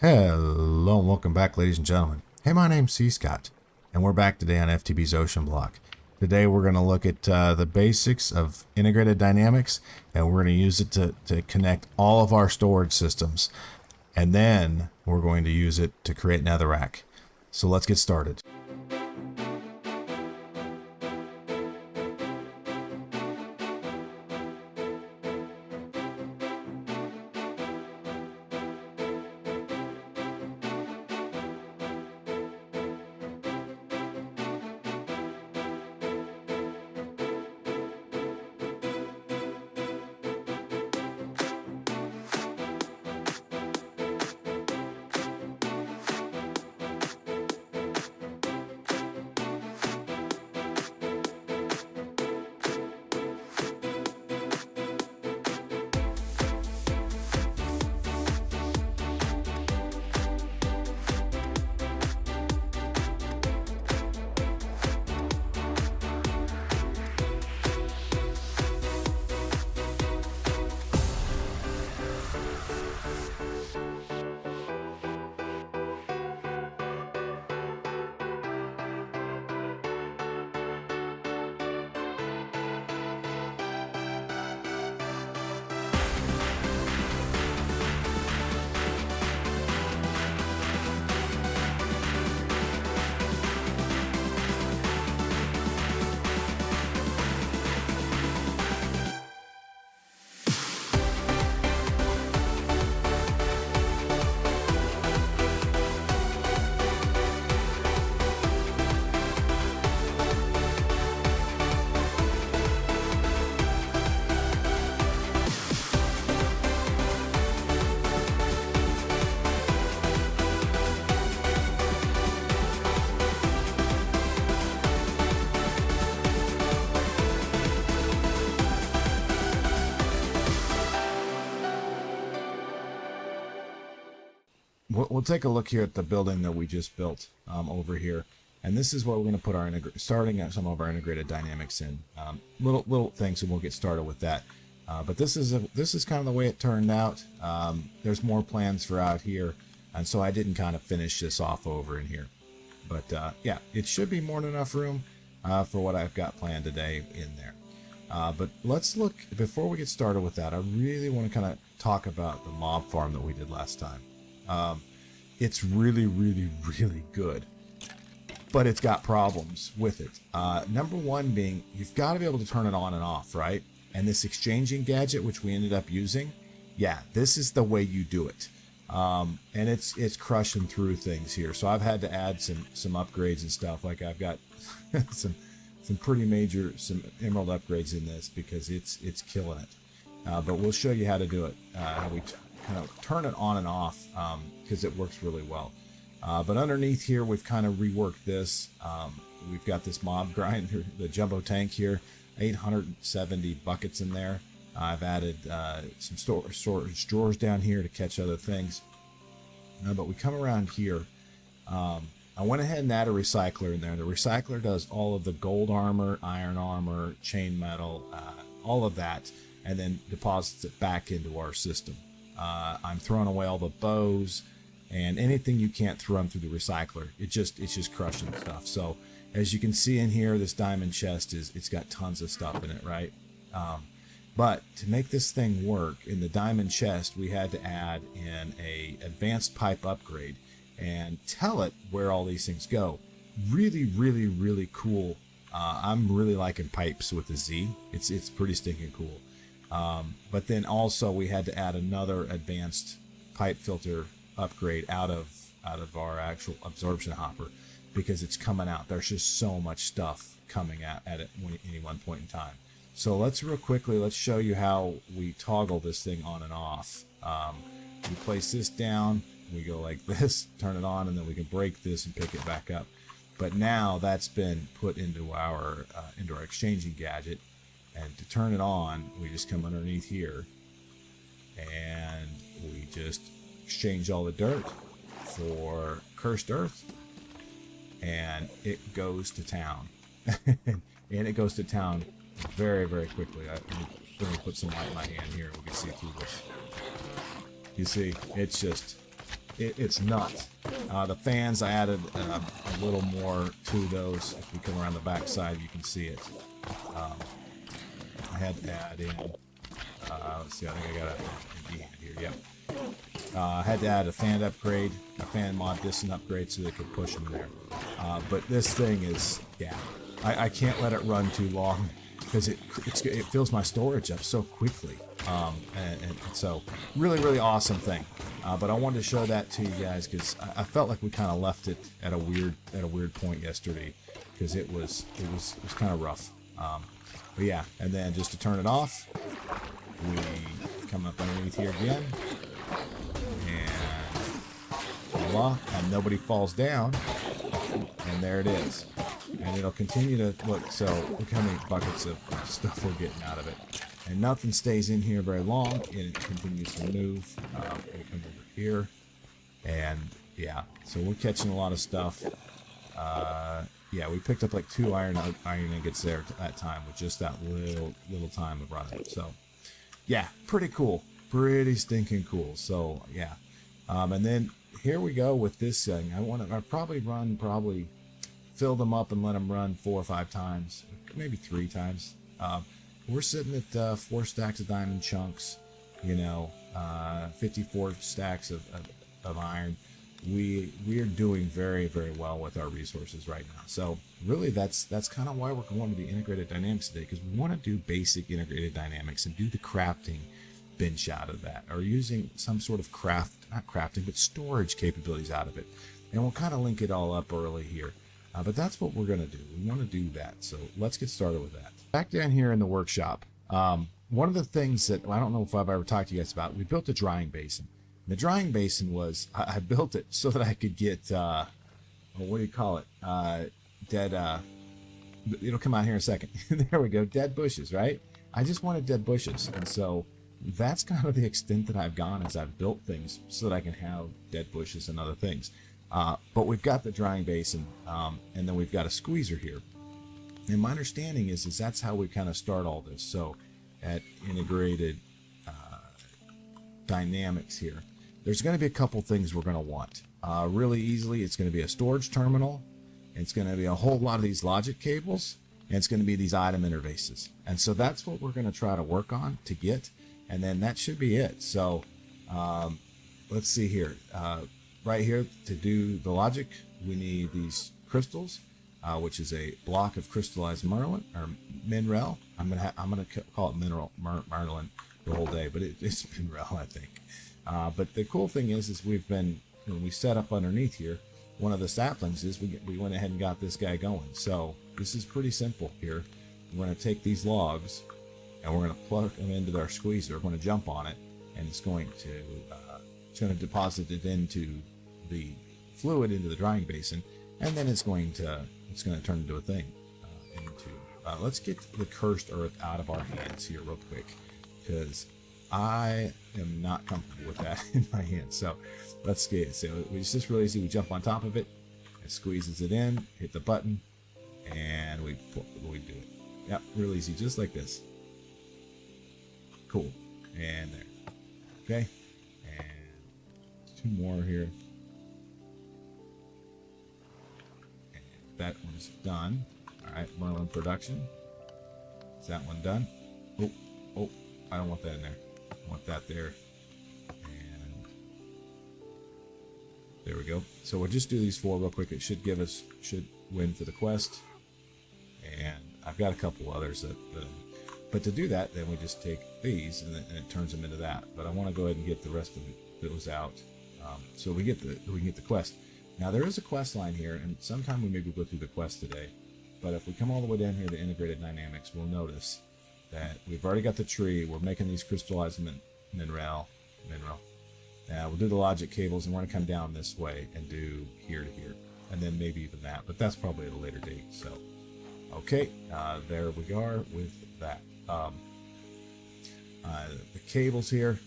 Hello and welcome back, ladies and gentlemen. Hey, my name's cScot, and we're back today on FTB's OceanBlock. Today we're going to look at the basics of integrated dynamics, and we're going to use it to connect all of our storage systems. And then we're going to use it to create netherrack. So let's get started. We'll take a look here at the building that we just built over here, and this is what we're going to put our starting at some of our integrated dynamics in. Little things, and we'll get started with that. But this is kind of the way it turned out. There's more plans for out here, and so I didn't kind of finish this off over in here. But yeah, it should be more than enough room for what I've got planned today in there. But let's look, before we get started with that, I really want to kind of talk about the mob farm that we did last time. It's really good, but it's got problems with it. Number one being, you've got to be able to turn it on and off, right? And this exchanging gadget, which we ended up using, yeah, this is the way you do it. And it's crushing through things here. So I've had to add some upgrades and stuff. Like I've got some pretty major, some emerald upgrades in this because it's killing it. But we'll show you how to do it, how we kind of turn it on and off, because it works really well. But underneath here, we've kind of reworked this. We've got this mob grinder, the jumbo tank here, 870 buckets in there. I've added some storage drawers down here to catch other things. But we come around here. I went ahead and added a recycler in there. The recycler does all of the gold armor, iron armor, chain metal, all of that, and then deposits it back into our system. I'm throwing away all the bows and anything you can't throw them through the recycler. It's just crushing stuff. So as you can see in here, this diamond chest it's got tons of stuff in it, right? But to make this thing work in the diamond chest, we had to add in a advanced pipe upgrade and tell it where all these things go. Really cool. I'm really liking pipes with a Z. It's pretty stinking cool. But then also we had to add another advanced pipe filter upgrade out of our actual absorption hopper because it's coming out. There's just so much stuff coming out at any one point in time. So let's show you how we toggle this thing on and off. We place this down, we go like this, turn it on, and then we can break this and pick it back up. But now that's been put into our exchanging gadget. And to turn it on, we just come underneath here and we just exchange all the dirt for cursed earth, and it goes to town. And it goes to town very quickly. Let me put some light in my hand here and we can see through this. You see, it's just it's nuts. The fans, I added a little more to those. If we come around the back side, you can see it. I had to add in, let's see, I think I got a hand here, yep. I had to add a fan upgrade, a fan mod distance upgrade so they could push them there. But this thing is, yeah, I can't let it run too long because it fills my storage up so quickly. And so really awesome thing. But I wanted to show that to you guys because I felt like we kind of left it at a weird point yesterday because it was kind of rough. But yeah, and then just to turn it off, we come up underneath here again, and voila, and nobody falls down, and there it is. And it'll continue to look, so look how many buckets of stuff we're getting out of it. And nothing stays in here very long, and it continues to move. We come over here, and yeah, so we're catching a lot of stuff. Yeah, we picked up like 2 iron ingots there at that time with just that little time of running. So yeah, pretty cool, pretty stinking cool. So yeah, and then here we go with this thing. I probably fill them up and let them run 4 or 5 times, maybe 3 times. We're sitting at 4 stacks of diamond chunks, you know, 54 stacks of iron. We are doing very well with our resources right now. So really that's kind of why we're going to the integrated dynamics today, because we want to do basic integrated dynamics and do the crafting bench out of that, or using some sort of not crafting, but storage capabilities out of it. And we'll kind of link it all up early here. But that's what we're going to do. We want to do that. So let's get started with that. Back down here in the workshop, one of the things that I don't know if I've ever talked to you guys about, we built a drying basin. The drying basin was, I built it so that I could get, what do you call it? Dead, it'll come out here in a second. There we go, dead bushes, right? I just wanted dead bushes. And so that's kind of the extent that I've gone, as I've built things so that I can have dead bushes and other things. But we've got the drying basin, and then we've got a squeezer here. And my understanding is that's how we kind of start all this. So at integrated dynamics here, there's going to be a couple things we're going to want. Really easily, it's going to be a storage terminal. It's going to be a whole lot of these logic cables, and it's going to be these item interfaces. And so that's what we're going to try to work on to get, and then that should be it. So let's see here. Right here, to do the logic, we need these crystals, which is a block of crystallized mineral. I'm gonna call it marlin the whole day, but it's mineral, I think. But the cool thing is when we set up underneath here, one of the saplings is we went ahead and got this guy going. So this is pretty simple here. We're going to take these logs and we're going to plug them into our squeezer. We're going to jump on it, and it's going to deposit it into the fluid into the drying basin, and then it's going to turn into a thing. Let's get the cursed earth out of our hands here real quick, because I am not comfortable with that in my hands. So let's get it. So it's just really easy. We jump on top of it, it squeezes it in, hit the button, and we do it. Yep, real easy, just like this. Cool. And there. Okay. And 2 more here. And that one's done. Alright, Merlin production. Is that one done? Oh, I don't want that in there. I want that there. And there we go. So we'll just do these 4 real quick. It should win for the quest. And I've got a couple others but to do that, then we just take these and it turns them into that. But I want to go ahead and get the rest of those out, so we can get the quest. Now there is a quest line here, and sometime we maybe go through the quest today. But if we come all the way down here to integrated dynamics, we'll notice that we've already got the tree. We're making these crystallized mineral. Now we'll do the logic cables, and we're going to come down this way and do here to here, and then maybe even that. But that's probably at a later date. So okay, there we are with that. The cables here,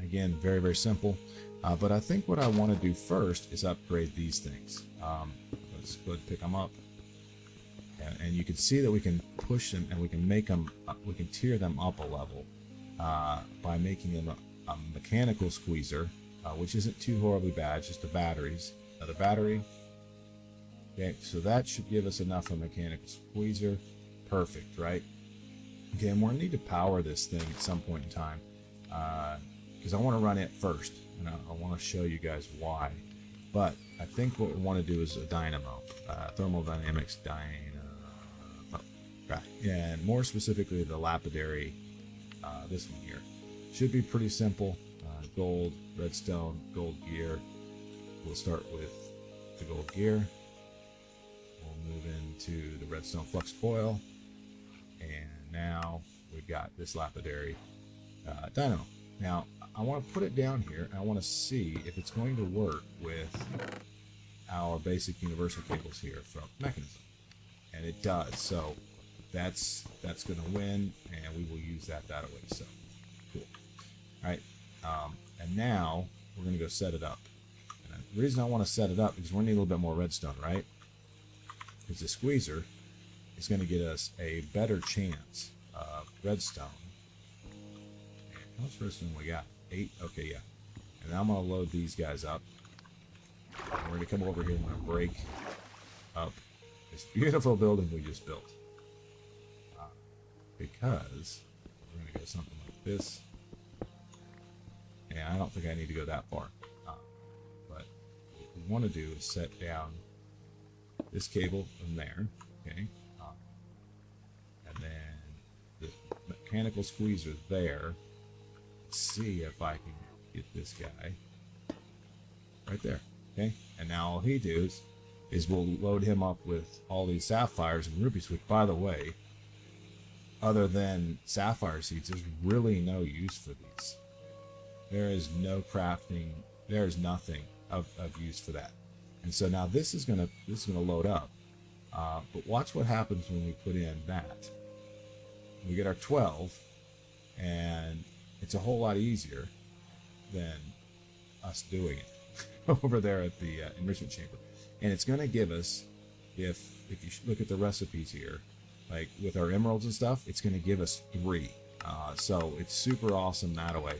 again, very simple. But I think what I want to do first is upgrade these things. Let's go ahead and pick them up. And you can see that we can push them, and we can make them, we can tier them up a level by making them a mechanical squeezer, which isn't too horribly bad. It's just the batteries. Another battery. Okay, so that should give us enough of a mechanical squeezer. Perfect, right? Okay, and we're going to need to power this thing at some point in time, because I want to run it first, and I want to show you guys why. But I think what we want to do is a dynamo, thermodynamics dynamo, right? And more specifically, the lapidary, this one here. Should be pretty simple. Gold, redstone, gold gear. We'll start with the gold gear. We'll move into the redstone flux coil. And now we've got this lapidary dynamo. Now, I want to put it down here, and I want to see if it's going to work with our basic universal cables here from Mechanism. And it does, so that's going to win, and we will use that way. So, cool. All right, and now we're going to go set it up. And the reason I want to set it up is we're going to need a little bit more redstone, right? Because the squeezer is going to get us a better chance of redstone. And how much redstone we got? 8? Okay, yeah. And now I'm going to load these guys up. And we're going to come over here and we're going to break up this beautiful building we just built. Because we're going to go something like this. And I don't think I need to go that far. But what we want to do is set down this cable from there. Okay. And then the mechanical squeezer there. Let's see if I can get this guy right there. Okay. And now all he does is we'll load him up with all these sapphires and rubies, which, by the way, other than sapphire seeds, there's really no use for these. There is no crafting. There is nothing of use for that. And so now this is gonna load up. But watch what happens when we put in that. We get our 12, and it's a whole lot easier than us doing it over there at the enrichment chamber. And it's going to give us, if you look at the recipes here, like with our emeralds and stuff, it's going to give us 3. So it's super awesome that way.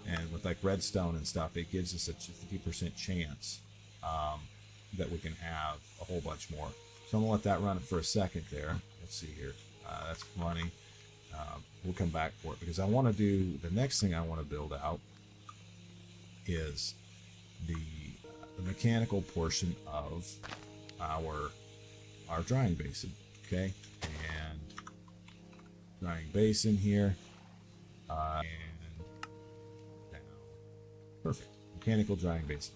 And with like redstone and stuff, it gives us a 50% chance that we can have a whole bunch more. So I'm going to let that run for a second there. Let's see here. That's running. We'll come back for it because I want to do, the next thing I want to build out is the mechanical portion of our drying basin. Okay, and drying basin here, and down. Perfect. Mechanical drying basin.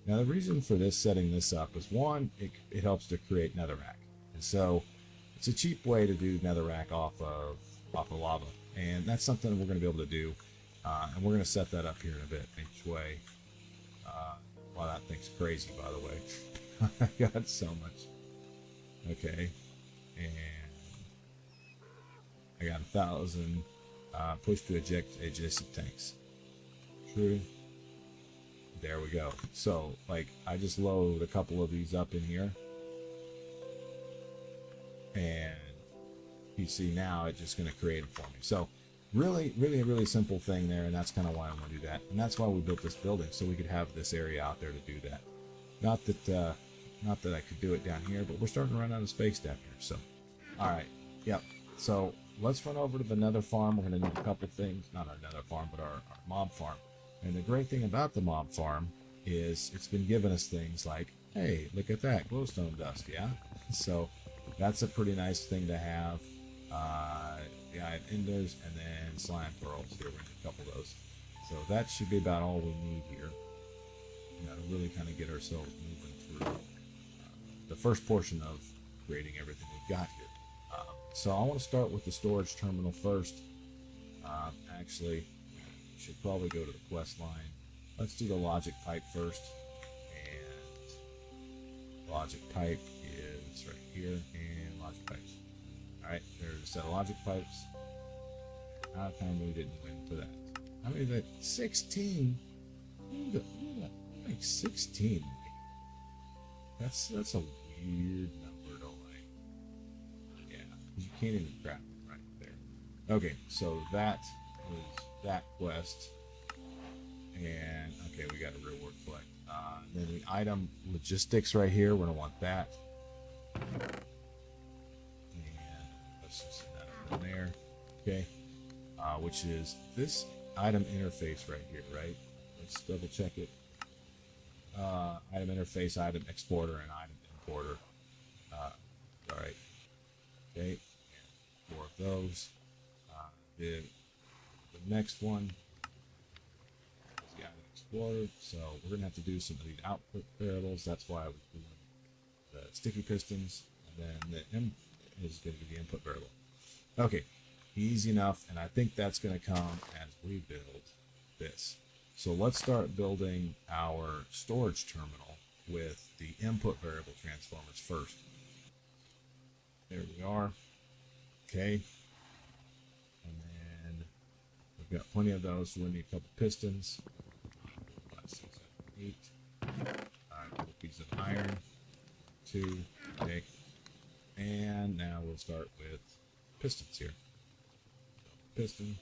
Now the reason for this, setting this up, is one, it helps to create netherrack, and so it's a cheap way to do netherrack off of lava, and that's something we're going to be able to do, and we're going to set that up here in a bit. Each way. Wow, that thing's crazy, by the way. I got so much. Okay, and I got 1,000 push to eject adjacent tanks. True. There we go. So, like, I just load a couple of these up in here, and you see now it's just going to create them for me. So, really simple thing there, and that's kind of why I want to do that, and that's why we built this building, so we could have this area out there to do that. Not that I could do it down here, but we're starting to run out of space down here. So, all right, yep. So let's run over to the nether farm. We're going to need a couple things, not our nether farm, but our mob farm. And the great thing about the mob farm is it's been giving us things like, hey, look at that glowstone dust, yeah. So that's a pretty nice thing to have. Yeah, I have enders and then slime pearls here. We're going to need a couple of those. So that should be about all we need here. To really kind of get ourselves moving through the first portion of creating everything we've got here. So I want to start with the storage terminal first. Actually, we should probably go to the quest line. Let's do the logic pipe first. And logic pipe is right here, and logic pipes. Alright, there's a set of logic pipes. How come we didn't win for that? How many is that? 16? Like 16. That's a weird number to like. Yeah, you can't even grab it right there. Okay, so that was that quest. And okay, we got a reward collect. Then the item logistics right here, we're gonna want that. And let's just set that up in there. Okay, which is this item interface right here, right? Let's double check it. Item interface, item exporter, and item importer. All right. Okay, and 4 of those. The next one is the item explorer. So we're gonna have to do some of the output variables. That's why I was doing the sticky pistons, and then the M is going to be the input variable. Okay, easy enough, and I think that's going to come as we build this. So let's start building our storage terminal with the input variable transformers first. There we are. Okay. And then we've got plenty of those, so we need a couple pistons. 5, 6, 7, 8. Alright, a piece of iron. 2. Okay. And now we'll start with pistons here. So piston.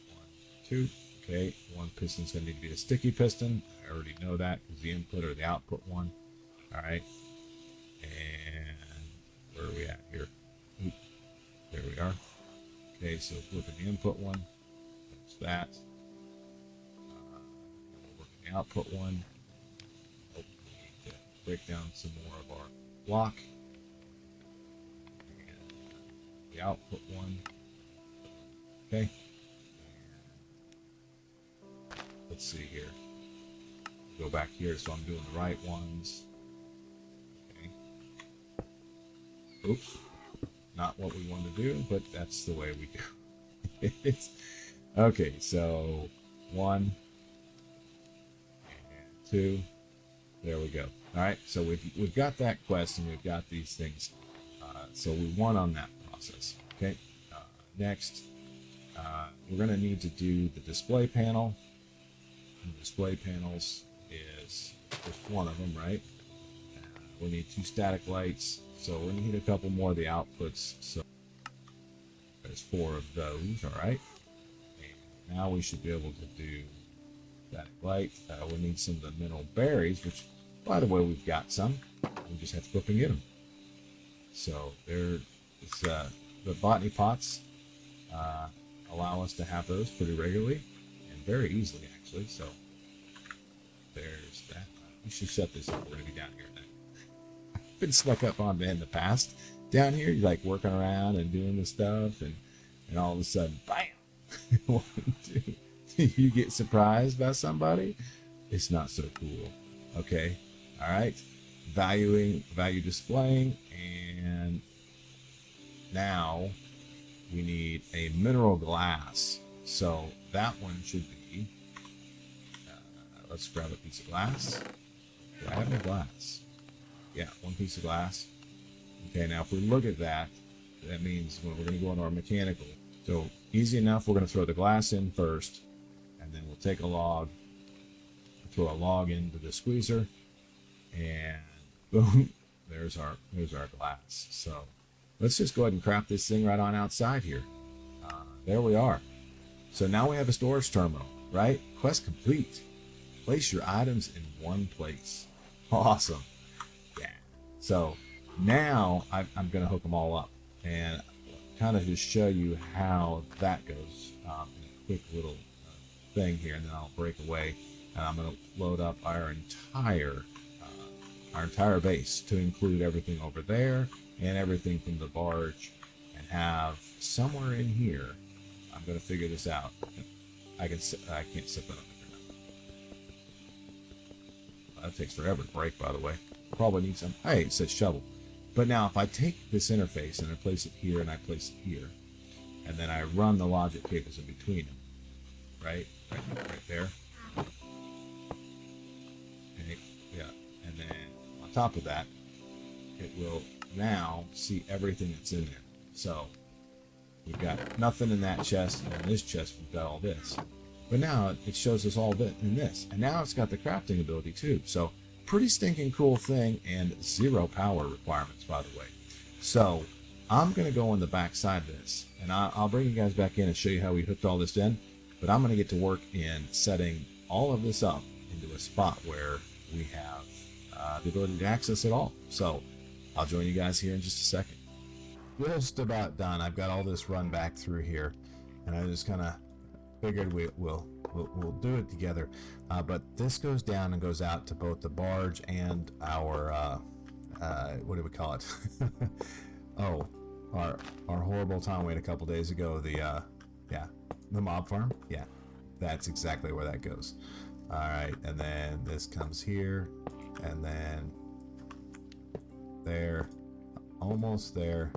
1, 2. Okay, one piston's going to need to be a sticky piston. I already know that because the input or the output one. Alright. And where are we at here? Oop, there we are. Okay, so look at the input one. That's that. We'll work at the output one. Oh, we need to break down some more of our block. And the output one. Okay. Let's see here. Go back here so I'm doing the right ones. Okay. Oops. Not what we want to do, but that's the way we do it. Okay, so 1 and 2. There we go. Alright, so we've got that quest and we've got these things. So we won on that process. Okay. Next, we're going to need to do the display panel. The display panels is just one of them, right? We need 2 static lights, so we need a couple more of the outputs. So there's 4 of those, all right? And now we should be able to do static light. We need some of the mineral berries, which, by the way, we've got some. We just have to go up and get them. So there is the botany pots allow us to have those pretty regularly and very easily, actually. So there's that. We should shut this up. We're going to be down here now. I've been snuck up on in the past. Down here, you're like working around and doing the stuff, and all of a sudden, bam! You get surprised by somebody. It's not so cool. Okay, all right. Value displaying, and now we need a mineral glass. So that one should be. Let's grab a piece of glass. Do I have any glass? Yeah, 1 piece of glass. Okay, now if we look at that, that means we're going to go into our mechanical. So easy enough, we're going to throw the glass in first, and then we'll take a log, throw a log into the squeezer, and boom, there's our glass. So let's just go ahead and craft this thing right on outside here. There we are. So now we have a storage terminal, right? Quest complete. Place your items in one place. Awesome. Yeah. So now I'm going to hook them all up and kind of just show you how that goes in a quick little thing here, and then I'll break away and I'm going to load up our entire base to include everything over there and everything from the barge, and have somewhere in here. I'm going to figure this out. I can't set that up. That takes forever to break, by the way. Probably need some. Hey, it says shovel. But now if I take this interface and I place it here and I place it here, and then I run the logic cables in between them, right there. Okay, yeah, and then on top of that, it will now see everything that's in there. So we've got nothing in that chest, and in this chest we've got all this. But now it shows us all in this. And now it's got the crafting ability too. So pretty stinking cool thing, and 0 power requirements, by the way. So I'm going to go on the back side of this, and I'll bring you guys back in and show you how we hooked all this in. But I'm going to get to work in setting all of this up into a spot where we have the ability to access it all. So I'll join you guys here in just a second. Just about done. I've got all this run back through here, and I just kind of figured we'll do it together. But this goes down and goes out to both the barge and our what do we call it? Oh, our horrible time wait a couple days ago. The mob farm. Yeah, that's exactly where that goes. All right, and then this comes here, and then there, almost there,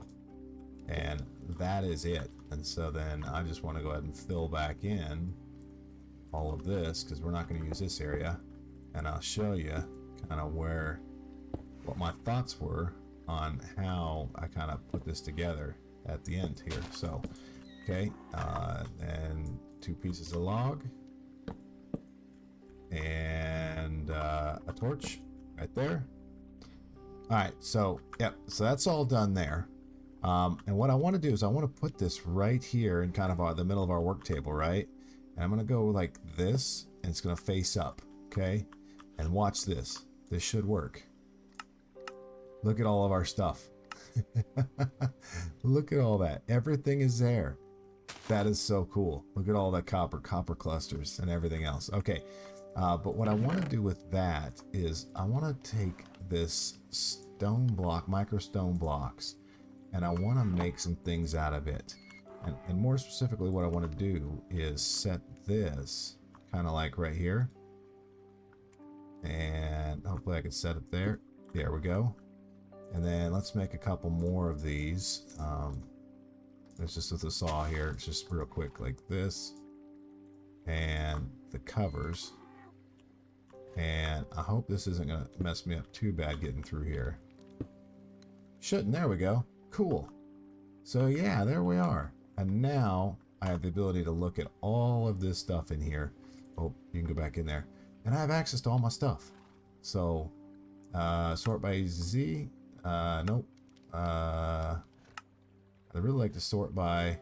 and that is it. And so then I just want to go ahead and fill back in all of this, because we're not going to use this area, and I'll show you kind of what my thoughts were on how I kind of put this together at the end here. So okay, and 2 pieces of log and a torch right there. All right, so yep, so that's all done there. And what I want to do is I want to put this right here in kind of the middle of our work table, right? And I'm going to go like this, and it's going to face up, okay? And watch this. This should work. Look at all of our stuff. Look at all that. Everything is there. That is so cool. Look at all that copper clusters and everything else. Okay, but what I want to do with that is I want to take this stone block, micro stone blocks, and I want to make some things out of it. And more specifically, what I want to do is set this kind of like right here. And hopefully I can set it there. There we go. And then let's make a couple more of these. It's just with the saw here. It's just real quick like this. And the covers. And I hope this isn't going to mess me up too bad getting through here. Shouldn't. There we go. Cool. So yeah, there we are. And now I have the ability to look at all of this stuff in here. Oh, you can go back in there. And I have access to all my stuff. So sort by Z. Nope. I'd really like to sort by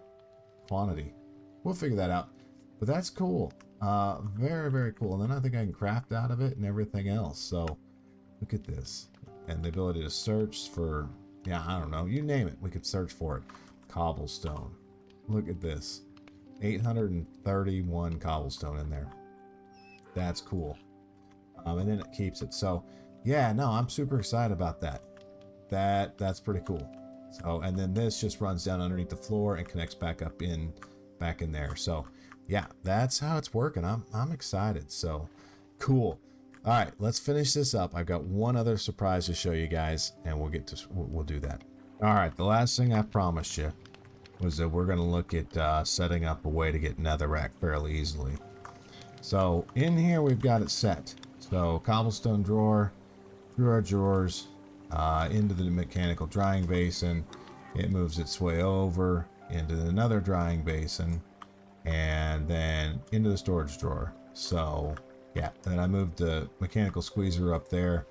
quantity. We'll figure that out. But that's cool. Very, very cool. And then I think I can craft out of it and everything else. So look at this. And the ability to search for, yeah, I don't know. You name it. We could search for it. Cobblestone. Look at this. 831 cobblestone in there. That's cool. And then it keeps it. So yeah, no, I'm super excited about that. That's pretty cool. So, and then this just runs down underneath the floor and connects back in there. So yeah, that's how it's working. I'm excited. So cool. All right, let's finish this up. I've got one other surprise to show you guys, and we'll do that. All right, the last thing I promised you was that we're going to look at setting up a way to get netherrack fairly easily. So in here we've got it set. So cobblestone drawer, through our drawers, into the mechanical drying basin. It moves its way over into another drying basin, and then into the storage drawer. So yeah, then I moved the mechanical squeezer up there.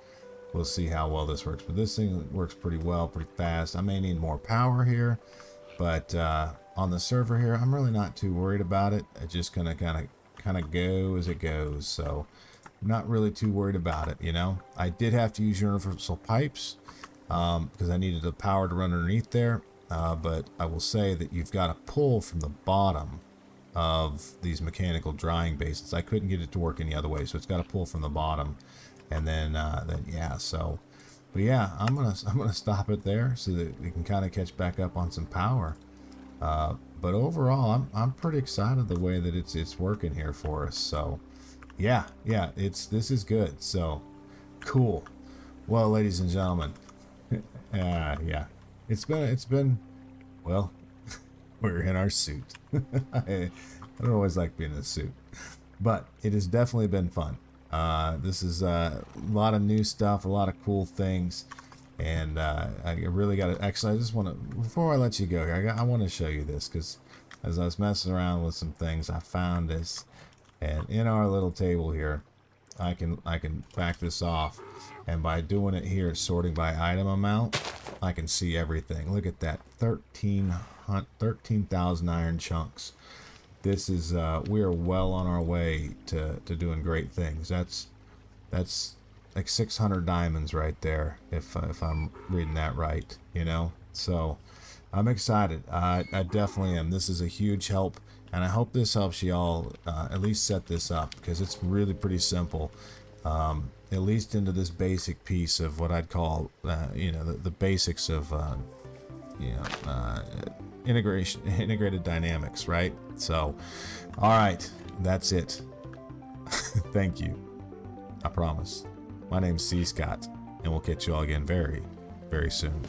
We'll see how well this works, but this thing works pretty well, pretty fast. I may need more power here, but on the server here, I'm really not too worried about it. It's just gonna kind of go as it goes. So I'm not really too worried about it, you know. I did have to use universal pipes because I needed the power to run underneath there. But I will say that you've got to pull from the bottom of these mechanical drying basins. I couldn't get it to work any other way, so it's got to pull from the bottom, and then yeah. So, but yeah, I'm gonna stop it there so that we can kind of catch back up on some power. But overall, I'm pretty excited the way that it's working here for us. So, yeah, this is good. So, cool. Well, ladies and gentlemen, yeah, it's been well. We're in our suit. I don't always like being in a suit, but it has definitely been fun. This is a lot of new stuff, a lot of cool things, and I really got to. Actually, I just want to, before I let you go here, I want to show you this, because as I was messing around with some things, I found this, and in our little table here, I can back this off, and by doing it here, sorting by item amount, I can see everything. Look at that, 13,000 iron chunks. this is we are well on our way to doing great things. That's like 600 diamonds right there, if I'm reading that right, you know. So I'm excited. I definitely am. This is a huge help, and I hope this helps y'all at least set this up, because it's really pretty simple. At least into this basic piece of what I'd call, you know, the basics of, you know, integrated dynamics, right? So, all right, that's it. Thank you. I promise. My name's cScot, and we'll catch you all again very, very soon.